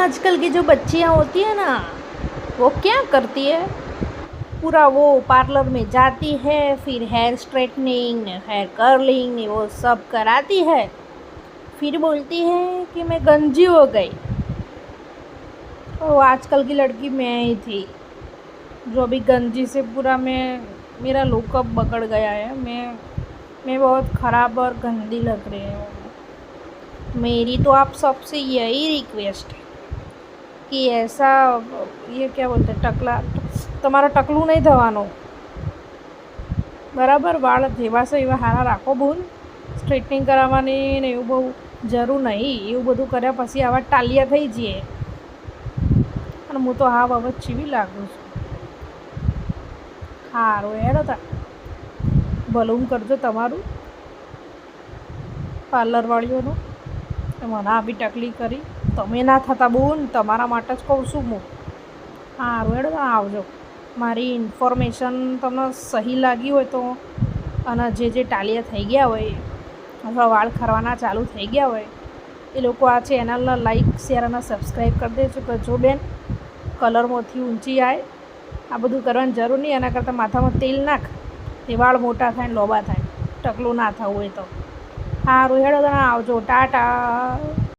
आजकल की जो बच्चियाँ होती है ना, वो क्या करती है, पूरा वो पार्लर में जाती है, फिर हेयर स्ट्रेटनिंग हेयर कर्लिंग वो सब कराती है, फिर बोलती है कि मैं गंजी हो गई। तो आजकल की लड़की मैं ही थी जो अभी गंजी से पूरा मेरा लुकअप बगड़ गया है। मैं बहुत ख़राब और गंदी लग रही हूँ। मेरी तो आप सबसे यही रिक्वेस्ट है कि ऐसा ये क्या बोलते हैं, टकला તમારો ટકલું નહીં થવાનું, બરાબર? વાળ જેવા છે એવા સારા રાખો બોલ. સ્ટ્રેટનિંગ કરાવવાની ને એવું બહુ જરૂર નહીં. એવું બધું કર્યા પછી આવા ટાલિયા થઈ જઈએ. અને હું તો હા બાબત ચીવી લાગું છું. સારું હેડો તા ભલું કરજો તમારું પાર્લરવાળીઓનું. મને આ બી ટકલી કરી તમે ના થતા બોન, તમારા માટે જ કહું છું હું. સારું હેડો આવજો. મારી ઇન્ફોર્મેશન તમને સહી લાગી હોય તો, અને જે ટાલિયા થઈ ગયા હોય અથવા વાળ ખરવાના ચાલુ થઈ ગયા હોય એ લોકો આ ચેનલને લાઈક શેર અને સબસ્ક્રાઈબ કરી દેજો. કે જો બેન કલરમાંથી ઊંચી આવે, આ બધું કરવાની જરૂર નહીં. એના કરતાં માથામાં તેલ નાખ, તે વાળ મોટા થાય ને લોબા થાય, ટકલું ના થવું હોય તો. સારું હેડો આવજો. ટાટા.